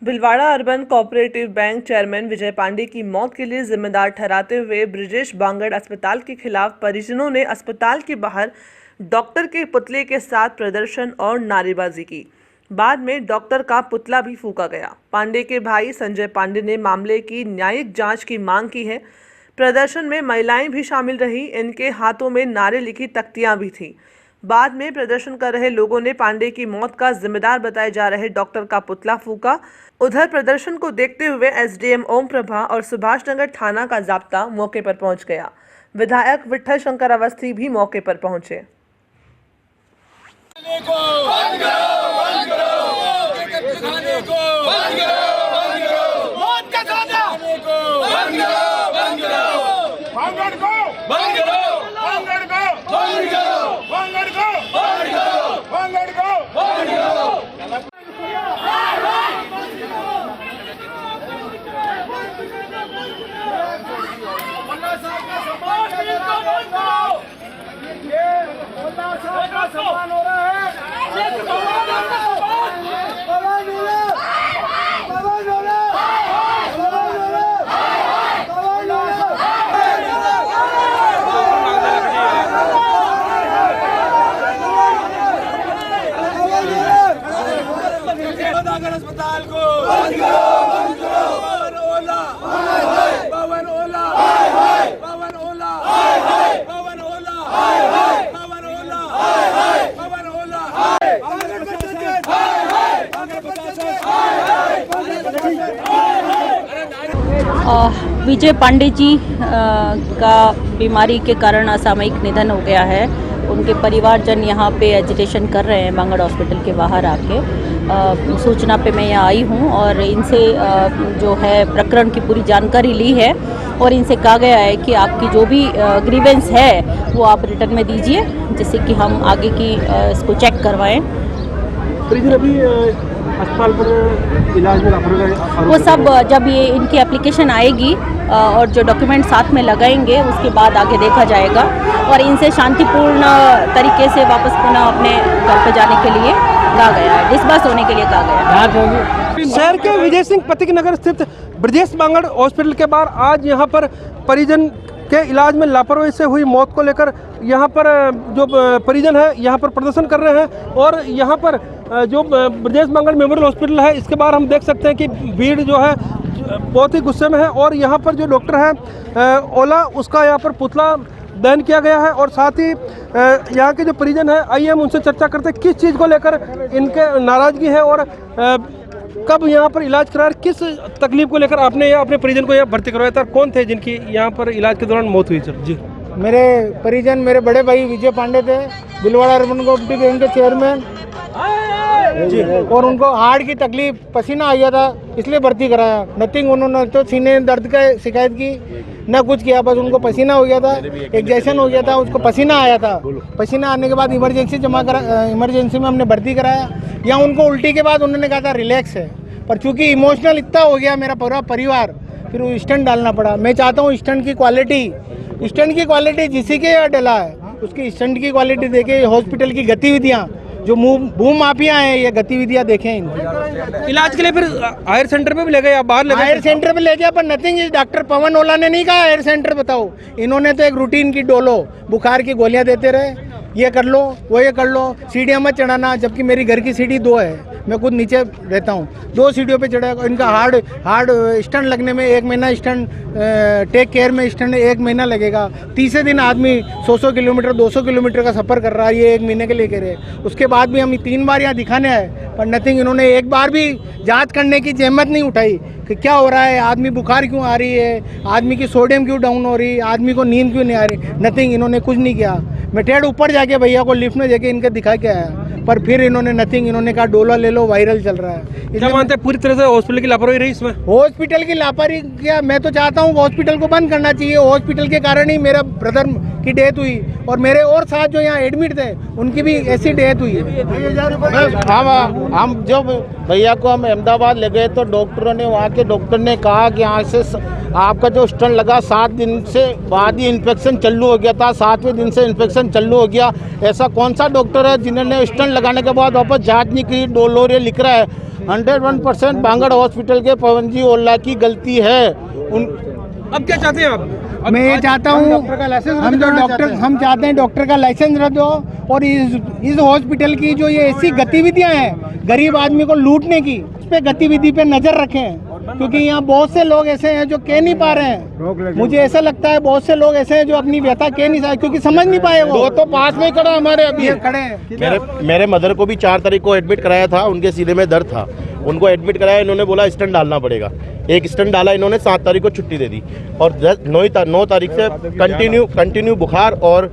Bhilwara urban cooperative bank chairman Vijay Pande की मौत के लिए जिम्मेदार ठहराते हुए ब्रजेश बांगड़ अस्पताल के खिलाफ परिजनों ने अस्पताल के बाहर डॉक्टर के पुतले के साथ प्रदर्शन और नारेबाजी की। बाद में डॉक्टर का पुतला भी फूंका गया। पांडे के भाई संजय पांडे ने मामले की न्यायिक जांच की मांग की है। प्रदर्शन में महिलाएं भी शामिल रहीं। इनके हाथों में नारे लिखी तख्तियां भी थीं। बाद में प्रदर्शन कर रहे लोगों ने पांडे की मौत का जिम्मेदार बताए जा रहे डॉक्टर का पुतला फूंका। उधर प्रदर्शन को देखते हुए एसडीएम ओम प्रभा और सुभाष नगर थाना का जाब्ता मौके पर पहुंच गया। विधायक विठल शंकर अवस्थी भी मौके पर पहुंचे। अस्पताल को बंद करो, बंद करो। पवन ओला, पवन ओला, पवन ओला, पवन ओला, पवन ओला, पवन ओला। विजय पांडे जी का बीमारी के कारण असामयिक निधन हो गया है। उनके परिवारजन यहाँ पे एजिटेशन कर रहे हैं बांगड़ हॉस्पिटल के बाहर आके। सूचना पे मैं यहाँ आई हूँ और इनसे जो है प्रकरण की पूरी जानकारी ली है और इनसे कहा गया है कि आपकी जो भी ग्रीवेंस है वो आप रिटर्न में दीजिए, जिससे कि हम आगे की इसको चेक करवाएं। अभी अस्पताल पर इलाज में वो सब जब ये इनकी एप्लीकेशन आएगी और जो डॉक्यूमेंट साथ में लगाएंगे उसके बाद आगे देखा जाएगा और इनसे शांतिपूर्ण तरीके से वापस पुनः अपने घर पर जाने के लिए कहा गया है, डिस्बर्स होने के लिए कहा गया है। शहर के विजय सिंह पथिक नगर स्थित ब्रजेश बांगड़ हॉस्पिटल के बाहर आज यहाँ पर परिजन के इलाज में लापरवाही से हुई मौत को लेकर यहाँ पर जो परिजन है यहाँ पर प्रदर्शन कर रहे हैं और यहाँ पर जो ब्रजेश बांगड़ मेमोरियल हॉस्पिटल है इसके बाहर हम देख सकते हैं कि भीड़ जो है बहुत ही गुस्से में है और यहाँ पर जो डॉक्टर है ओला उसका यहाँ पर पुतला दहन किया गया है और साथ ही यहाँ के जो परिजन है आइए हम उनसे चर्चा करते हैं किस चीज़ को लेकर इनके नाराज़गी है और कब यहाँ पर इलाज कराया, किस तकलीफ को लेकर आपने यहाँ अपने परिजन को यहाँ भर्ती करवाया था, कौन थे जिनकी यहाँ पर इलाज के दौरान मौत हुई सर? जी, मेरे परिजन मेरे बड़े भाई विजय पांडे थे, भिलवाड़ा अर्बन कोऑपरेटिव बैंक के चेयरमैन जी, और उनको हार्ट की तकलीफ, पसीना आ गया था इसलिए भर्ती कराया। नथिंग, उन्होंने तो सीने दर्द का शिकायत की ना कुछ किया, बस उनको पसीना हो गया था, एक्जेशन हो गया था, उसको पसीना आया था। पसीना आने के बाद इमरजेंसी में हमने भर्ती कराया। या उनको उल्टी के बाद उन्होंने कहा था रिलैक्स है, पर चूंकि इमोशनल इतना हो गया मेरा पूरा परिवार, फिर वो स्टंट डालना पड़ा। मैं चाहता हूँ स्टंट की क्वालिटी जिसी के यहाँ डला है उसकी स्टंट की क्वालिटी देखे, हॉस्पिटल की गतिविधियाँ जो भूम माफिया हैं ये गतिविधियाँ देखें इनकी। इलाज के लिए फिर हायर सेंटर पे भी ले गए या बाहर ले गए? हायर सेंटर पे ले गया, पर नथिंग। डॉक्टर पवन ओला ने नहीं कहा हायर सेंटर बताओ, इन्होंने तो एक रूटीन की डोलो बुखार की गोलियां देते रहे, ये कर लो वो ये कर लो, सीढ़ियाँ मत चढ़ाना, जबकि मेरी घर की सीढ़ी 2 है, मैं खुद नीचे रहता हूँ, 2 सीढ़ियों पे चढ़ा। इनका हार्ड स्टंट लगने में 1 महीना, स्टंट टेक केयर में स्टंट 1 महीना लगेगा। तीसरे दिन आदमी 100 किलोमीटर 200 किलोमीटर का सफ़र कर रहा है, ये 1 महीने के लिए कह रहे। उसके बाद भी हम 3 बार यहाँ दिखाने आए, पर नथिंग। इन्होंने एक बार भी जांच करने की जहमत नहीं उठाई कि क्या हो रहा है, आदमी बुखार क्यों आ रही है, आदमी की सोडियम क्यों डाउन हो रही है, आदमी को नींद क्यों नहीं आ रही। नथिंग, इन्होंने कुछ नहीं किया। मैं ठेठ ऊपर जाके भैया को लिफ्ट में जाके इनके दिखा के आया, पर फिर इन्होंने नथिंग। इन्होंने कहा डोला ले लो, वायरल चल रहा है। क्या मानते हैं पूरी तरह से हॉस्पिटल की लापरवाही रही इसमें? हॉस्पिटल की लापरवाही क्या, मैं तो चाहता हूँ हॉस्पिटल को बंद करना चाहिए। हॉस्पिटल के कारण ही मेरा ब्रदर की डेथ हुई और मेरे और साथ जो यहाँ एडमिट थे उनकी भी ऐसी डेथ हुई है। हम जब भैया को हम अहमदाबाद ले गए तो डॉक्टरों ने, वहाँ के डॉक्टर ने कहा कि यहाँ से आपका जो स्टंट लगा 7 दिन से बाद ही इन्फेक्शन चालू हो गया था, 7वें दिन से इन्फेक्शन चालू हो गया। ऐसा कौन सा डॉक्टर है जिन्होंने स्टंट लगाने के बाद वापस जांच नहीं की, डोलोरे लिख रहा है। 101% बांगड़ हॉस्पिटल के पवन जी ओला की गलती है। उन अब क्या चाहते हैं आप? मैं ये चाहता हूँ हम चाहते हैं डॉक्टर का लाइसेंस रद्द हो और इस हॉस्पिटल की जो ये ऐसी गतिविधियां हैं गरीब आदमी को लूटने की, उस पे गतिविधि पे नजर रखें, क्योंकि यहाँ बहुत से लोग ऐसे हैं जो कह नहीं पा रहे हैं। मुझे ऐसा लगता है बहुत से लोग ऐसे हैं जो अपनी व्यथा कह नहीं सकते क्योंकि समझ नहीं पाए। वो तो पास में खड़ा हमारे अभी खड़े हैं। मेरे मदर को भी 4 तारीख को एडमिट कराया था, उनके सीने में दर्द था, उनको एडमिट कराया, इन्होंने बोला स्टंट डालना पड़ेगा। एक स्टंट डाला इन्होंने, 7 तारीख को छुट्टी दे दी और 9 तारीख से कंटिन्यू बुखार और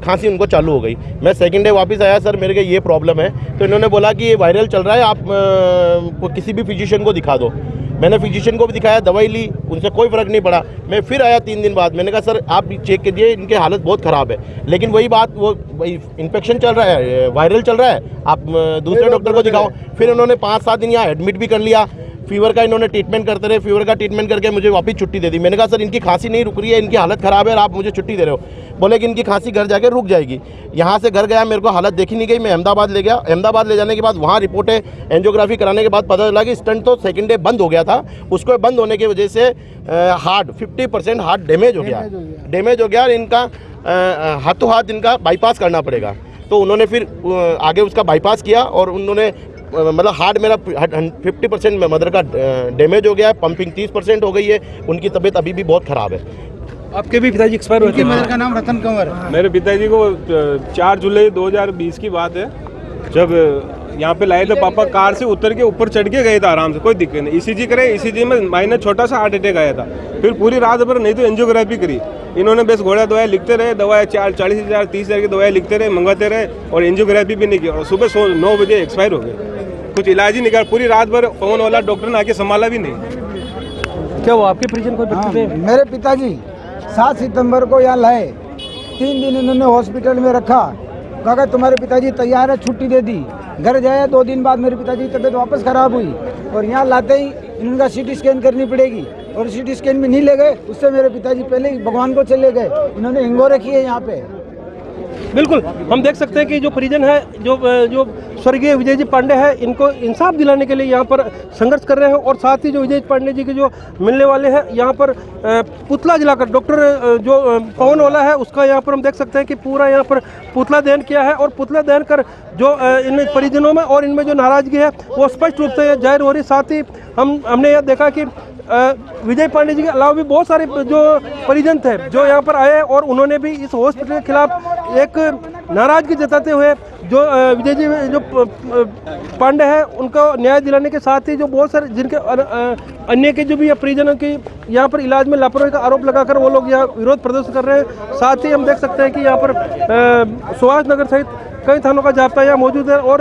खांसी उनको चालू हो गई। मैं सेकंड डे वापस आया, सर मेरे को ये प्रॉब्लम है, तो इन्होंने बोला कि ये वायरल चल रहा है, आप किसी भी फिजिशियन को दिखा दो। मैंने फिजिशियन को भी दिखाया, दवाई ली, उनसे कोई फ़र्क नहीं पड़ा। मैं फिर आया 3 दिन बाद, मैंने कहा सर आप चेक कीजिए, इनकी हालत बहुत ख़राब है। लेकिन वही बात, वो इन्फेक्शन चल रहा है, वायरल चल रहा है, आप दूसरे डॉक्टर को दिखाओ। फिर उन्होंने 5-7 दिन यहाँ एडमिट भी कर लिया, फीवर का इन्होंने ट्रीटमेंट करते रहे, फीवर का ट्रीटमेंट करके मुझे वापस छुट्टी दे दी। मैंने कहा सर इनकी खांसी नहीं रुक रही है, इनकी हालत ख़राब है और आप मुझे छुट्टी दे रहे हो। बोले कि इनकी खांसी घर जाके रुक जाएगी। यहाँ से घर गया, मेरे को हालत देखी नहीं गई, मैं अहमदाबाद ले गया। अहमदाबाद ले जाने के बाद वहाँ रिपोर्टें एंजियोग्राफी कराने के बाद पता चला कि स्टंट तो सेकंड डे बंद हो गया था, उसको बंद होने की वजह से हार्ट 50% हार्ट डैमेज हो गया और इनका हाथों हाथ इनका बाईपास करना पड़ेगा। तो उन्होंने फिर आगे उसका बाईपास किया और उन्होंने मतलब हार्ट मेरा 50% मदर का डैमेज हो गया है, पंपिंग 30% हो गई है, उनकी तबीयत अभी भी बहुत ख़राब है। आपके भी पिताजी एक्सपायर हुए थे? मदर का नाम रतन कंवर। मेरे पिताजी को 4 जुलाई 2020 की बात है, जब यहाँ पे लाए थे पापा, कार से उतर के ऊपर चढ़ के गए थे आराम से, कोई दिक्कत नहीं। ईसीजी करे, ईसीजी में माइनर छोटा सा हार्ट अटैक आया था। फिर पूरी रात भर नहीं तो एंजियोग्राफी करी। इन्होंने बस घोड़ा दवाई लिखते रहे, दवाई 40,000 30,000 की दवाई लिखते रहे, मंगवाते रहे और एंजियोग्राफी भी नहीं की और सुबह 9 बजे एक्सपायर हो गए। कुछ इलाज ही नहीं कर, पूरी रात भर पवन वाला डॉक्टर ने आके संभाला भी नहीं। क्या वो आपके परिजन कोई बच्चे थे? मेरे पिताजी 7 सितंबर को यहाँ लाए, 3 दिन इन्होंने हॉस्पिटल में रखा, कहा तुम्हारे पिताजी तैयार है, छुट्टी दे दी। घर जाए 2 दिन बाद मेरी पिताजी की तबीयत वापस खराब हुई और यहाँ लाते ही इनका सीटी स्कैन करनी पड़ेगी और सीटी स्कैन में नहीं ले गए, उससे मेरे पिताजी पहले ही भगवान को चले गए। इन्होंने हिंगोरे किए यहाँ पे। बिल्कुल, हम देख सकते हैं कि जो परिजन है, जो स्वर्गीय विजय जी पांडे हैं, इनको इंसाफ दिलाने के लिए यहाँ पर संघर्ष कर रहे हैं और साथ ही जो विजय पांडे जी के जो मिलने वाले हैं, यहाँ पर पुतला जलाकर डॉक्टर जो पवन वाला है उसका यहाँ पर हम देख सकते हैं कि पूरा यहाँ पर पुतला दहन किया है और पुतला दहन कर जो इन परिजनों में और इनमें जो नाराजगी है वो स्पष्ट रूप से जाहिर हो रही। साथ ही हमने यह देखा कि विजय पांडे जी के अलावा भी बहुत सारे जो परिजन थे जो यहाँ पर आए और उन्होंने भी इस हॉस्पिटल के खिलाफ एक नाराजगी जताते हुए जो विजय जी जो पांडे हैं उनको न्याय दिलाने के साथ ही जो बहुत सारे जिनके अन्य के जो भी परिजनों की यहाँ पर इलाज में लापरवाही का आरोप लगाकर वो लोग यहाँ विरोध प्रदर्शन कर रहे हैं। साथ ही हम देख सकते हैं कि यहाँ पर सुभाष नगर सहित कई थानों का जाब्ता यहाँ मौजूद है और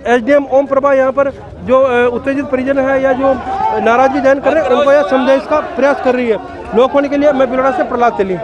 एसडीएम ओम प्रभा यहाँ पर जो उत्तेजित परिजन है या जो नाराजगी जाहिर कर रहे हैं उनको यह समझाइश का प्रयास कर रही है। लोकवाणी के लिए मैं बिलोड़ा से प्रहलाद तेली।